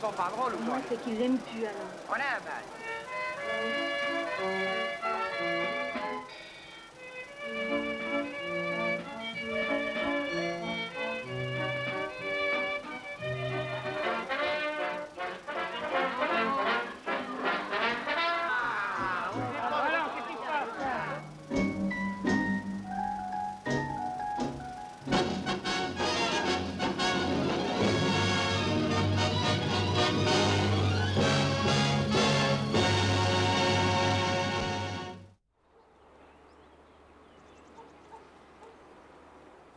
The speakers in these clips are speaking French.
sont pas drôles ou quoi? Moi, c'est qu'ils aiment plus, alors. On a un mal.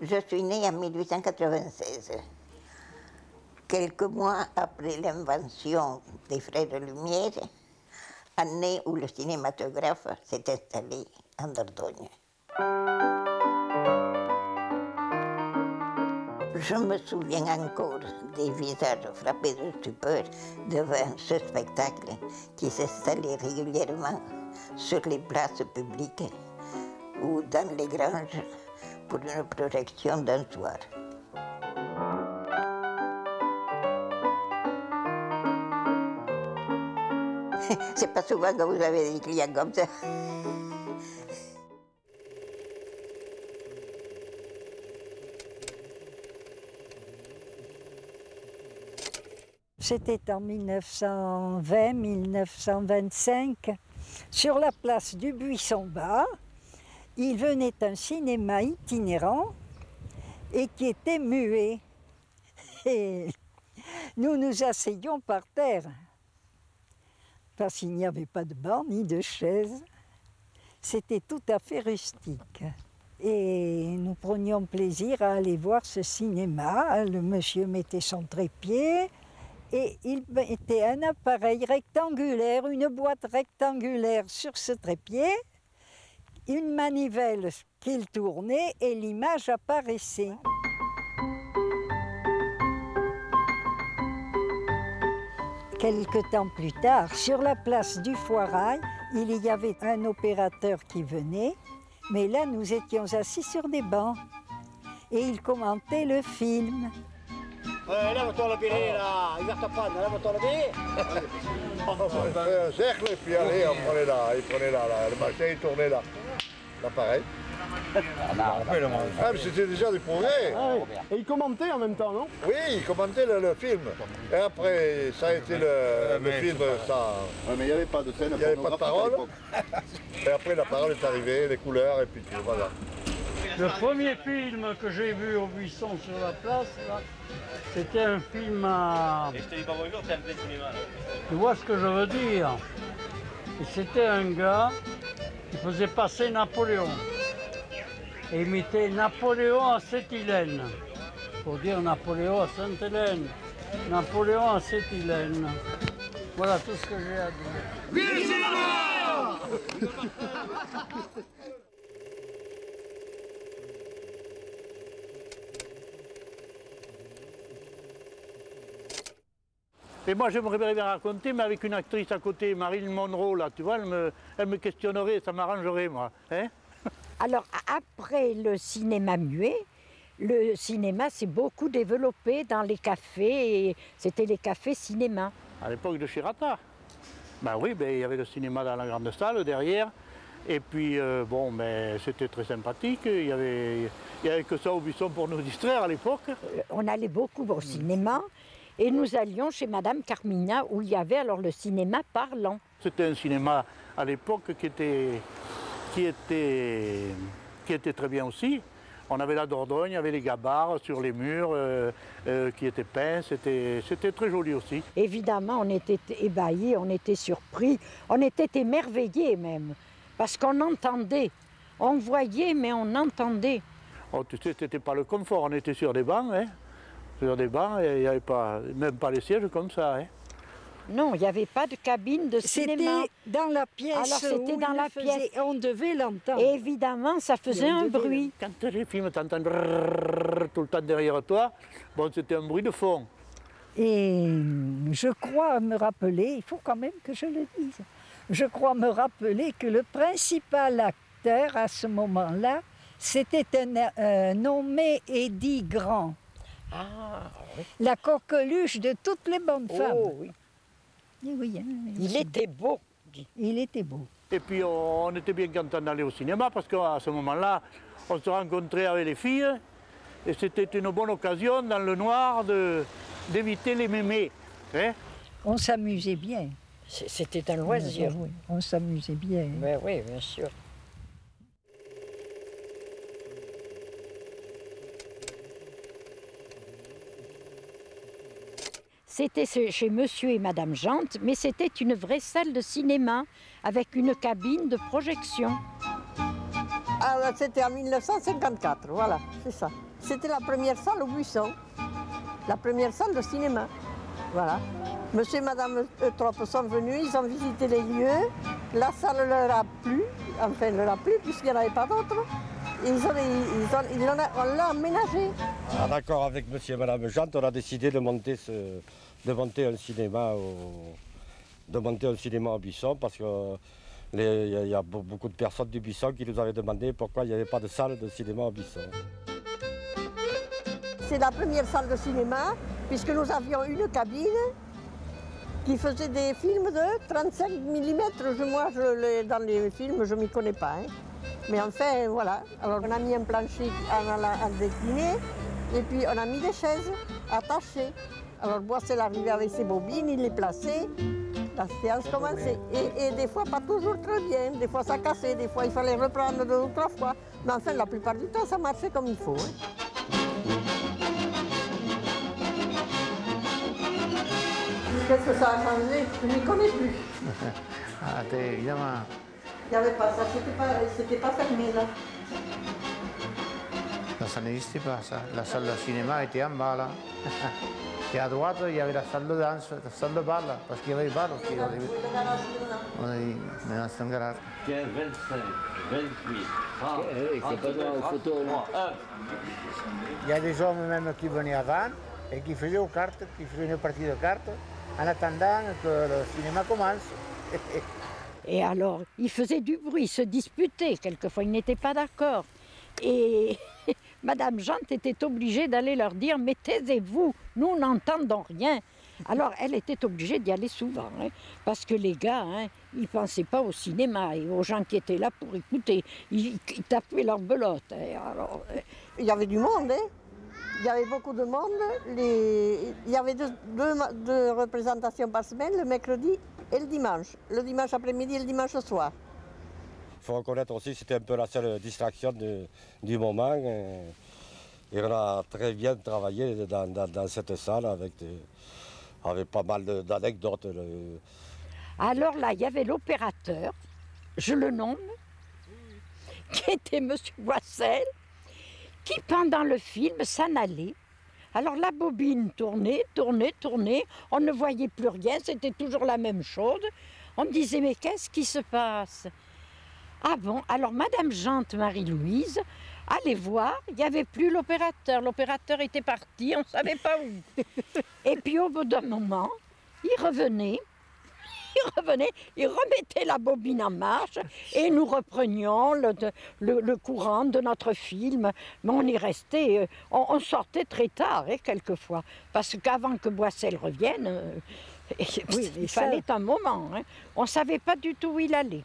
Je suis née en 1896, quelques mois après l'invention des Frères Lumière, année où le cinématographe s'est installé en Dordogne. Je me souviens encore des visages frappés de stupeur devant ce spectacle qui s'installait régulièrement sur les places publiques ou dans les granges pour une projection d'un soir. C'est pas souvent que vous avez des clients comme ça. C'était en 1920-1925, sur la place du Buisson-Bas. Il venait un cinéma itinérant et qui était muet. Et nous nous asseyions par terre, parce qu'il n'y avait pas de banc ni de chaise. C'était tout à fait rustique. Et nous prenions plaisir à aller voir ce cinéma. Le monsieur mettait son trépied et il mettait un appareil rectangulaire, une boîte rectangulaire sur ce trépied, une manivelle qu'il tournait et l'image apparaissait. Quelque temps plus tard, sur la place du Foirail, il y avait un opérateur qui venait, mais là nous étions assis sur des bancs et il commentait le film. Lève-toi le béret là, il va t'apprendre, lève-toi le béret. On fait un cercle et puis allez, on prenait là, le machin il tournait là. Là pareil. Ah, mais c'était déjà des progrès. Ah, oui. Et il commentait en même temps, non? Oui, il commentait le film. Et après, ça a été le film, ça... Ouais, mais il n'y avait pas de scène. Il n'y avait pas de parole. Et après, la parole est arrivée, les couleurs, et puis tout, voilà. Le premier film que j'ai vu au Buisson sur la place, c'était un film à... Et je te dis pas bonjour, c'est un vrai cinéma là. Tu vois ce que je veux dire? Et c'était un gars qui faisait passer Napoléon. Et il mettait Napoléon à Sainte-Hélène. Pour dire Napoléon à Sainte-Hélène. Napoléon à Sainte-Hélène. Voilà tout ce que j'ai à dire. Vive le cinéma! Et moi j'aimerais bien raconter, mais avec une actrice à côté, Marilyn Monroe, là, tu vois, elle me questionnerait, ça m'arrangerait, moi. Hein? Alors, après le cinéma muet, le cinéma s'est beaucoup développé dans les cafés, et c'était les cafés cinéma. À l'époque de Chirata. Ben oui, ben, il y avait le cinéma dans la grande salle, derrière. Et puis, bon, ben, c'était très sympathique. Il y avait que ça au Buisson pour nous distraire à l'époque. On allait beaucoup au cinéma. Et nous allions chez Madame Carmina où il y avait alors le cinéma parlant. C'était un cinéma à l'époque qui était très bien aussi. On avait la Dordogne, il y avait les gabarres sur les murs qui étaient peints, c'était très joli aussi. Évidemment, on était ébahis, on était surpris, on était émerveillés même, parce qu'on entendait. On voyait, mais on entendait. Oh, tu sais, c'était pas le confort, on était sur des bancs, hein. Sur des bancs, et il n'y avait même pas les sièges comme ça. Hein. Non, il n'y avait pas de cabine de cinéma. C'était dans la pièce. Alors c'était dans la pièce. On devait l'entendre. Évidemment, ça faisait un bruit. Quand les films, t'entends tout le temps derrière toi, bon, c'était un bruit de fond. Et je crois me rappeler, il faut quand même que je le dise, je crois me rappeler que le principal acteur à ce moment-là, c'était un nommé Eddie Grant. Ah, oui. La coqueluche de toutes les bonnes femmes. Oh, oui. Et oui, hein, Il était beau. Il était beau. Et puis on était bien contents d'aller au cinéma parce qu'à ce moment-là, on se rencontrait avec les filles et c'était une bonne occasion dans le noir d'éviter les mémés. Hein? On s'amusait bien. C'était un loisir. Oui, on s'amusait bien. Ben oui, bien sûr. C'était chez Monsieur et Madame Jante, mais c'était une vraie salle de cinéma avec une cabine de projection. Ah, c'était en 1954, voilà, c'est ça. C'était la première salle au Buisson, la première salle de cinéma, voilà. Monsieur et Madame Eutrope sont venus, ils ont visité les lieux, la salle leur a plu, enfin leur a plu puisqu'il n'y en avait pas d'autres. On l'a aménagé. En accord avec Monsieur et Madame Jante, on a décidé de monter un cinéma au Buisson parce qu'il y a beaucoup de personnes du Buisson qui nous avaient demandé pourquoi il n'y avait pas de salle de cinéma au Buisson. C'est la première salle de cinéma puisque nous avions une cabine qui faisait des films de 35 mm. Moi, dans les films, je ne m'y connais pas. Hein. Mais enfin, voilà. Alors, on a mis un plancher en décliné et puis on a mis des chaises attachées. Alors, Boissel arrivait avec ses bobines, il les plaçait, la séance commençait. Et des fois, pas toujours très bien. Des fois, ça cassait, des fois, il fallait reprendre 2 ou 3 fois. Mais enfin, la plupart du temps, ça marchait comme il faut. Hein. Qu'est-ce que ça a changé? Je ne m'y connais plus. Ah, évidemment. Il n'y avait pas ça, c'était pas fermé là. Non, ça n'existait pas ça. La salle de cinéma était en bas là. Et à droite, il y avait la salle de danse, la salle de bal, parce qu'il y avait des balles aussi. On a dit, maintenant c'est un garage. 15, 25, 28, 30, c'est pas droit aux photos. Il y a des hommes même qui venaient avant et qui faisaient aux cartes, qui faisaient une partie de cartes en attendant que le cinéma commence. Et alors, ils faisaient du bruit, se disputaient, quelquefois ils n'étaient pas d'accord. Et Madame Jante était obligée d'aller leur dire « Mais taisez-vous, nous n'entendons rien ». Alors elle était obligée d'y aller souvent, hein, parce que les gars, hein, ils ne pensaient pas au cinéma et aux gens qui étaient là pour écouter. Ils tapaient leur belote. Hein, alors, il y avait du monde, hein. Il y avait beaucoup de monde. Il y avait deux représentations par semaine, le mercredi et le dimanche. Le dimanche après-midi et le dimanche soir. Il faut reconnaître aussi que c'était un peu la seule distraction du moment. Et on a très bien travaillé dans cette salle avec pas mal d'anecdotes. Alors là, il y avait l'opérateur, je le nomme, qui était M. Boissel, qui pendant le film s'en allait. Alors la bobine tournait, tournait, tournait, on ne voyait plus rien, c'était toujours la même chose. On me disait, mais qu'est-ce qui se passe? Ah bon, alors Madame Jante Marie-Louise allait voir, il n'y avait plus l'opérateur était parti, on ne savait pas où. Et puis au bout d'un moment, il revenait, il remettait la bobine en marche et nous reprenions le courant de notre film. Mais on y restait, on sortait très tard, hein, quelquefois, parce qu'avant que Boissel revienne, il fallait un moment. Hein. On ne savait pas du tout où il allait.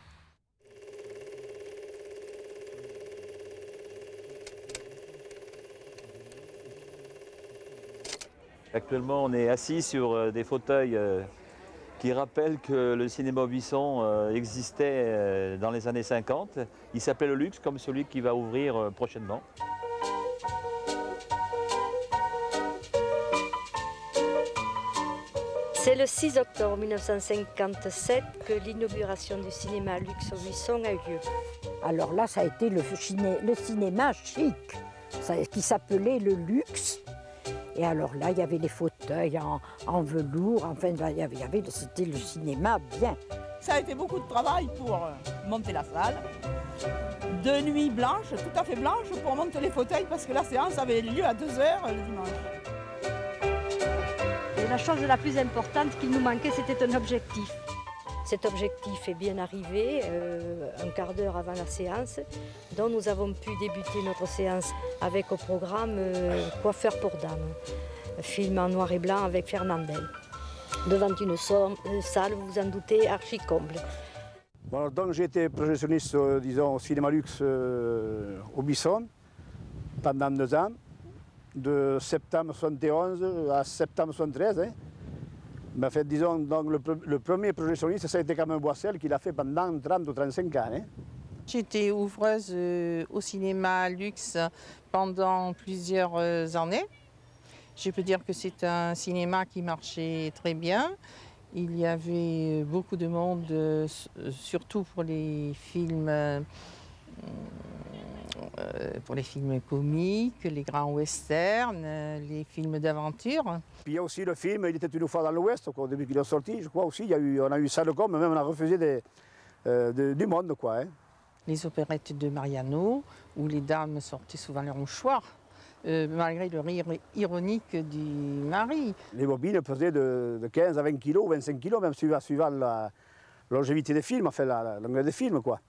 Actuellement, on est assis sur des fauteuils qui rappellent que le cinéma au Buisson existait dans les années 50. Il s'appelait le Luxe, comme celui qui va ouvrir prochainement. C'est le 6 octobre 1957 que l'inauguration du cinéma Luxe au Buisson a eu lieu. Alors là, ça a été le cinéma chic, qui s'appelait le Luxe. Et alors là, il y avait les fauteuils en velours, enfin, c'était le cinéma bien. Ça a été beaucoup de travail pour monter la salle. 2 nuits blanches, tout à fait blanches, pour monter les fauteuils, parce que la séance avait lieu à 2 heures le dimanche. Et la chose la plus importante qui nous manquait, c'était un objectif. Cet objectif est bien arrivé, un quart d'heure avant la séance, dont nous avons pu débuter notre séance avec au programme Coiffeur pour dames, un film en noir et blanc avec Fernandel, devant une salle, vous vous en doutez, archi comble. Bon, donc j'ai été projectionniste, disons, au cinéma luxe au Buisson pendant 2 ans, de septembre 71 à septembre 73. Hein. Mais en fait, disons, donc, le premier projectionniste, ça a été Camille Boissel qui l'a fait pendant 30 ou 35 ans. Hein. J'étais ouvreuse au cinéma luxe pendant plusieurs années. Je peux dire que c'est un cinéma qui marchait très bien. Il y avait beaucoup de monde, surtout pour les films comiques, les grands westerns, les films d'aventure. Puis il y a aussi le film Il était une fois dans l'Ouest, au début qu'il est sorti, je crois aussi, on a eu ça de com, même on a refusé du monde, quoi. Hein. Les opérettes de Mariano, où les dames sortaient souvent leur mouchoir, malgré le rire ironique du mari. Les bobines pesaient de 15 à 20 kilos, 25 kilos, même suivant la longévité des films, enfin la longueur des films, quoi.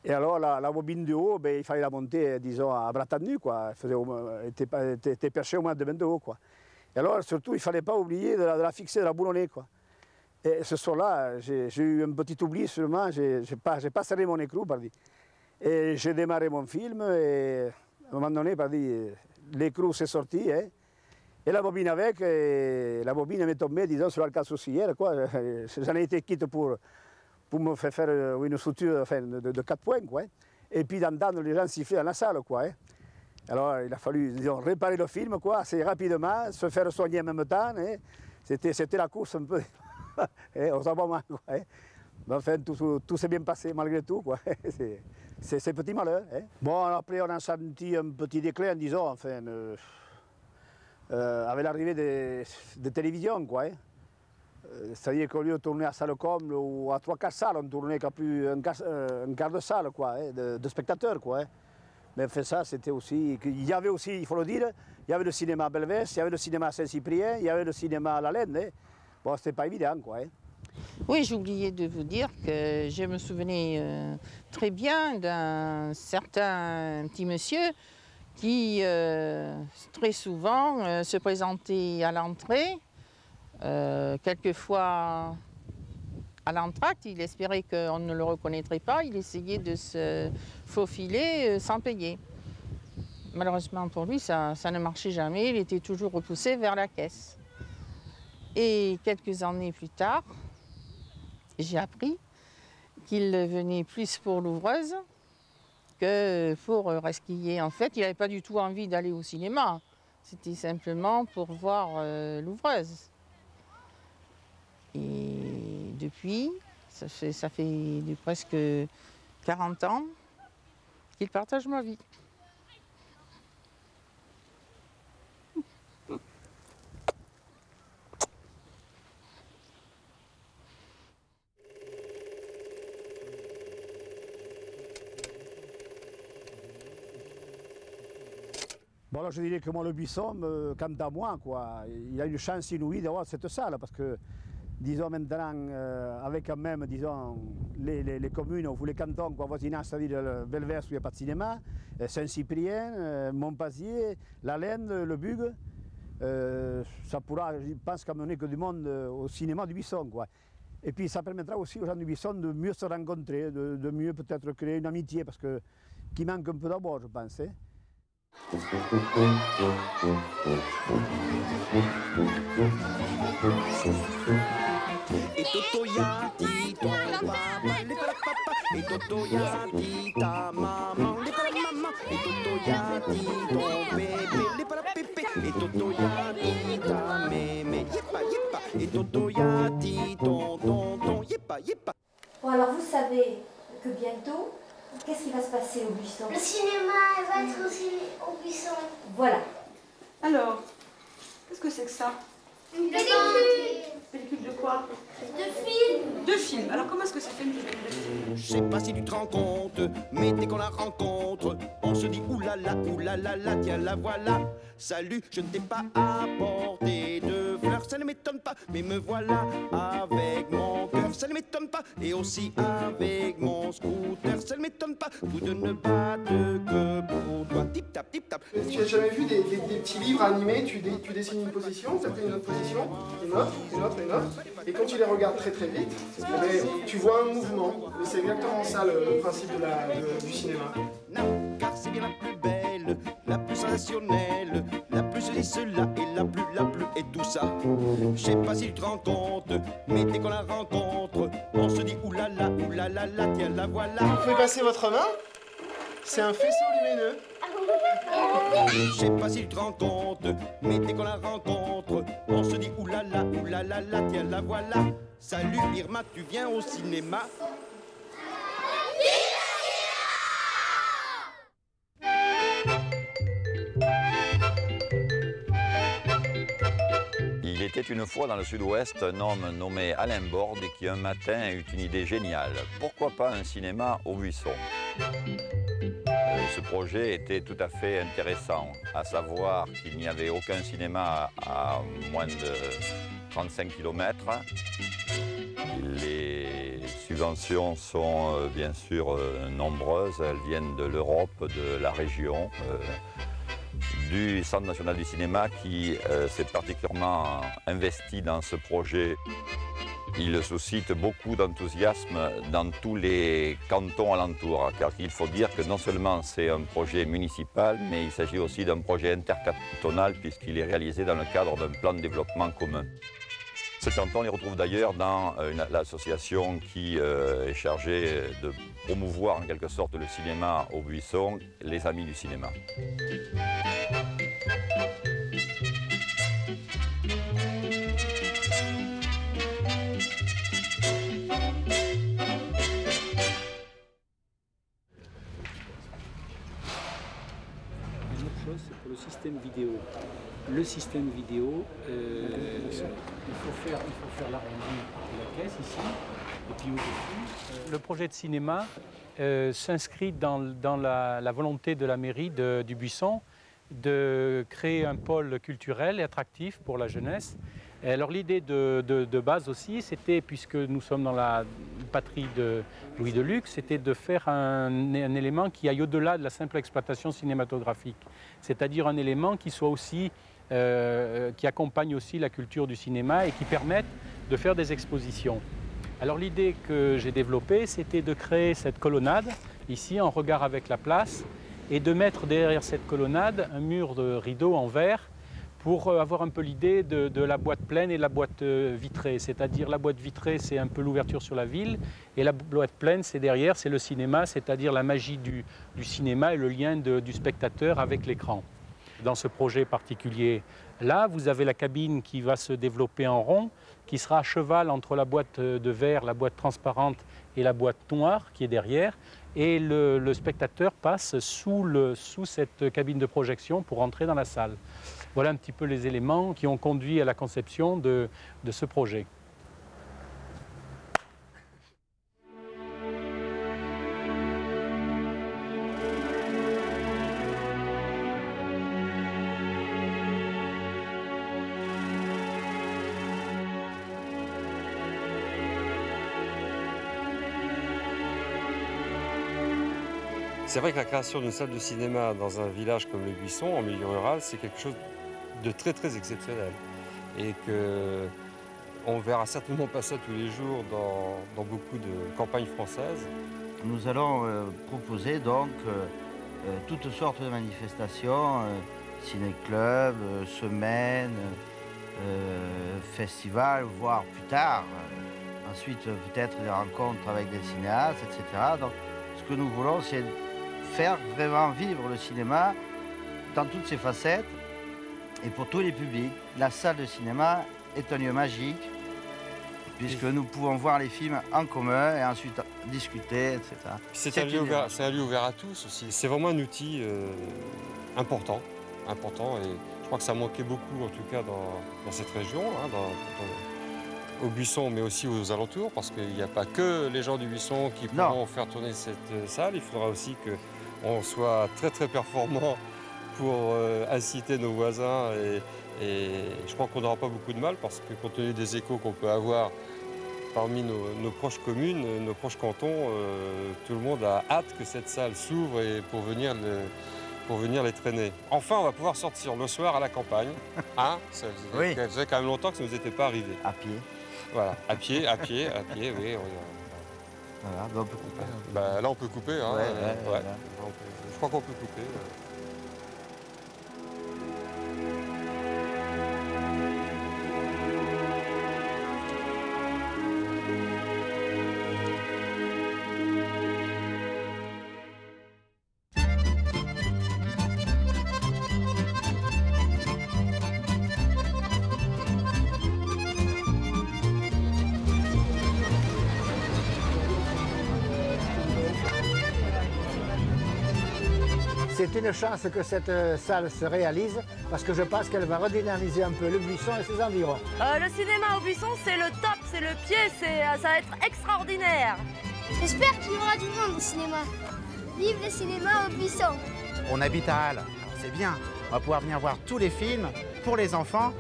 Et alors la bobine de haut, ben, il fallait la monter, disons, à bras tendus, quoi. Elle était perchée au moins 2 mètres de haut, quoi. Et alors, surtout, il ne fallait pas oublier de la fixer, de la boulonner, quoi. Et ce soir-là, j'ai eu un petit oubli seulement, je n'ai pas serré mon écrou, pardi. Et j'ai démarré mon film, et à un moment donné, pardi, l'écrou s'est sorti, hein, et la bobine avec, et la bobine m'est tombée, disons, sur la casse-soucière, quoi. J'en ai été quitte pour me faire une suture, enfin, de 4 points, quoi. Et puis d'entendre les gens siffler dans la salle, quoi. Hein. Alors il a fallu, disons, réparer le film, quoi, assez rapidement, se faire soigner en même temps. Hein. C'était la course un peu aux aboiements, quoi. Hein. Mais enfin, tout s'est bien passé malgré tout, quoi. C'est petit malheur. Hein. Bon, après on a senti un petit déclin, disons, enfin, avec l'arrivée des télévisions, quoi. Hein. C'est-à-dire qu'au lieu de tourner à salle comble ou à 3-4 salles, on tournait qu'à plus un quart de salle, quoi, hein, de spectateurs, quoi. Hein. Mais enfin, ça, c'était aussi... Il y avait aussi, il faut le dire, il y avait le cinéma à Belvès, il y avait le cinéma à Saint-Cyprien, il y avait le cinéma à La Laine. Hein. Bon, c'était pas évident, quoi. Hein. Oui, j'ai oublié de vous dire que je me souvenais très bien d'un certain petit monsieur qui, très souvent, se présentait à l'entrée. Quelquefois à l'entracte, il espérait qu'on ne le reconnaîtrait pas, il essayait de se faufiler sans payer. Malheureusement pour lui, ça ne marchait jamais, il était toujours repoussé vers la caisse. Et quelques années plus tard, j'ai appris qu'il venait plus pour l'ouvreuse que pour resquiller. En fait, il n'avait pas du tout envie d'aller au cinéma, c'était simplement pour voir l'ouvreuse. Et depuis, ça fait presque 40 ans qu'il partage ma vie. Bon, alors je dirais que moi, le Buisson, quant à moi, quoi, il a une chance inouïe d'avoir cette salle, parce que, disons maintenant, avec quand même, disons, les communes ou les cantons voisinants, c'est-à-dire Belvès où il n'y a pas de cinéma, Saint-Cyprien, Montpazier, La Laine, le Bugue, ça pourra, je pense, qu'amener que du monde au cinéma du Buisson, quoi. Et puis ça permettra aussi aux gens du Buisson de mieux se rencontrer, de mieux peut-être créer une amitié, parce que qui manque un peu d'abord, je pense. Hein. Et Toto ya dit ton papa, les papa, et Toto ya dit ta maman, les papa maman, et Toto ya dit ton bébé, les papa pépé, et Toto ya dit ta mémé, yépa yépa, et Toto ya dit ton tonton, yépa yépa. Bon alors vous savez que bientôt, qu'est-ce qui va se passer au Buisson? Le cinéma va être aussi au Buisson. Voilà. Alors, qu'est-ce que c'est que ça? Une pellicule. Pellicule de quoi? De film. De film. Alors comment est-ce que ça fait une pellicule de film? Je sais pas si tu te rends compte, mais dès qu'on la rencontre, on se dit oulala, oulala, tiens la voilà. Salut, je ne t'ai pas apporté de fleurs, ça ne m'étonne pas, mais me voilà avec mon cœur, ça ne m'étonne pas, et aussi avec mon scooter, ça ne m'étonne pas, tous deux ne battent que pour toi. Tip tap, tip tap. Tu as jamais vu des petits livres animés, tu dessines une position, tu as pris une autre position, une autre, une autre, une autre, et quand tu les regardes très très vite, tu vois un mouvement. Et c'est exactement ça le principe du cinéma. Non, car c'est bien la plus belle, la plus sensationnelle, la plus ceci, cela, et la plus, et tout ça. Je sais pas si tu te rends compte, mais dès qu'on la rencontre, on se dit oulala, tiens la voilà. Vous pouvez passer votre main, c'est un faisceau lumineux. Je sais pas si tu te rends compte, mais dès qu'on la rencontre, on se dit oulala, tiens la voilà. Salut Irma, tu viens au cinéma? Il était une fois dans le sud-ouest un homme nommé Alain Borde qui un matin eut une idée géniale. Pourquoi pas un cinéma au buisson? Ce projet était tout à fait intéressant, à savoir qu'il n'y avait aucun cinéma à moins de 35 km. Les subventions sont bien sûr nombreuses, elles viennent de l'Europe, de la région, du Centre national du cinéma qui s'est particulièrement investi dans ce projet. Il suscite beaucoup d'enthousiasme dans tous les cantons alentours, car il faut dire que non seulement c'est un projet municipal, mais il s'agit aussi d'un projet intercantonal puisqu'il est réalisé dans le cadre d'un plan de développement commun. Ce canton les retrouve d'ailleurs dans l'association qui est chargée de promouvoir en quelque sorte le cinéma au buisson, les Amis du cinéma. C'est pour le système vidéo. Le système vidéo, il faut faire l'arrondi de la caisse ici, et puis au-dessus. Le projet de cinéma s'inscrit dans la volonté de la mairie du Buisson de créer un pôle culturel et attractif pour la jeunesse. Et alors l'idée de base aussi, c'était, puisque nous sommes dans la patrie de Louis Deluxe, c'était de faire un élément qui aille au-delà de la simple exploitation cinématographique. C'est-à-dire un élément qui soit aussi, qui accompagne aussi la culture du cinéma et qui permette de faire des expositions. Alors l'idée que j'ai développée, c'était de créer cette colonnade, ici en regard avec la place, et de mettre derrière cette colonnade un mur de rideaux en verre pour avoir un peu l'idée de la boîte pleine et la boîte vitrée. C'est-à-dire la boîte vitrée, c'est un peu l'ouverture sur la ville, et la boîte pleine, c'est derrière, c'est le cinéma, c'est-à-dire la magie du cinéma et le lien du spectateur avec l'écran. Dans ce projet particulier-là, vous avez la cabine qui va se développer en rond, qui sera à cheval entre la boîte de verre, la boîte transparente et la boîte noire qui est derrière. Et le spectateur passe sous cette cabine de projection pour entrer dans la salle. Voilà un petit peu les éléments qui ont conduit à la conception de ce projet. C'est vrai que la création d'une salle de cinéma dans un village comme le Buisson, en milieu rural, c'est quelque chose de très très exceptionnel. Et qu'on ne verra certainement pas ça tous les jours dans beaucoup de campagnes françaises. Nous allons proposer donc toutes sortes de manifestations, ciné-clubs, semaines, festivals, voire plus tard. Ensuite peut-être des rencontres avec des cinéastes, etc. Donc ce que nous voulons, c'est faire vraiment vivre le cinéma dans toutes ses facettes et pour tous les publics. La salle de cinéma est un lieu magique puisque nous pouvons voir les films en commun et ensuite discuter, etc. C'est un lieu ouvert à tous aussi. C'est vraiment un outil important Je crois que ça manquait beaucoup, en tout cas, dans cette région, hein, au Buisson, mais aussi aux alentours, parce qu'il n'y a pas que les gens du Buisson qui pourront faire tourner cette salle. Il faudra aussi qu'on soit très très performant pour inciter nos voisins. Et je crois qu'on n'aura pas beaucoup de mal, parce que compte tenu des échos qu'on peut avoir parmi nos proches communes, nos proches cantons, tout le monde a hâte que cette salle s'ouvre et pour venir les traîner. Enfin, on va pouvoir sortir le soir à la campagne. Hein, ça faisait quand même longtemps que ça ne nous était pas arrivé. À pied. Voilà, à pied, oui. Voilà, ben on peut couper. Bah, là, on peut couper. Hein, ouais. Je crois qu'on peut couper. C'est une chance que cette salle se réalise parce que je pense qu'elle va redynamiser un peu le Buisson et ses environs. Le cinéma au Buisson, c'est le top, c'est le pied, ça va être extraordinaire. J'espère qu'il y aura du monde au cinéma. Vive le cinéma au Buisson. On habite à Halle, c'est bien. On va pouvoir venir voir tous les films pour les enfants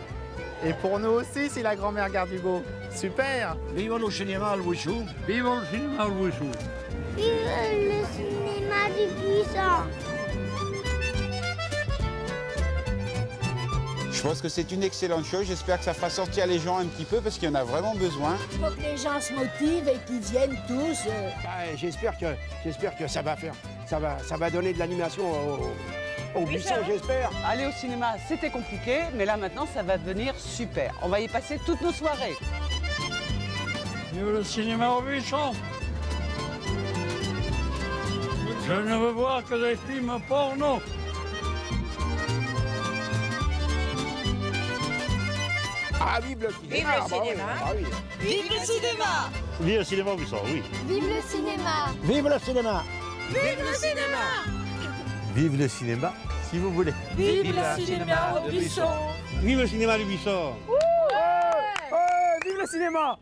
et pour nous aussi si la grand-mère garde Hugo. Super. Vive le cinéma au Buisson. Vive le cinéma au Buisson. Vive le cinéma du Buisson. Je pense que c'est une excellente chose. J'espère que ça fera sortir les gens un petit peu parce qu'il y en a vraiment besoin. Il faut que les gens se motivent et qu'ils viennent tous. J'espère que ça va donner de l'animation au Buisson, j'espère. Aller au cinéma, c'était compliqué, mais là maintenant, ça va devenir super. On va y passer toutes nos soirées. Vive le cinéma au Buisson. Je ne veux voir que des films porno. Ah, vive le cinéma! Vive le cinéma! Ah, oui. Vive le cinéma! Vive le cinéma au Buisson, oui. Vive le cinéma! Vive le cinéma! Vive le cinéma! Vive le cinéma, si vous voulez. Vive le cinéma au Buisson! Vive le cinéma du Buisson! Vive le cinéma!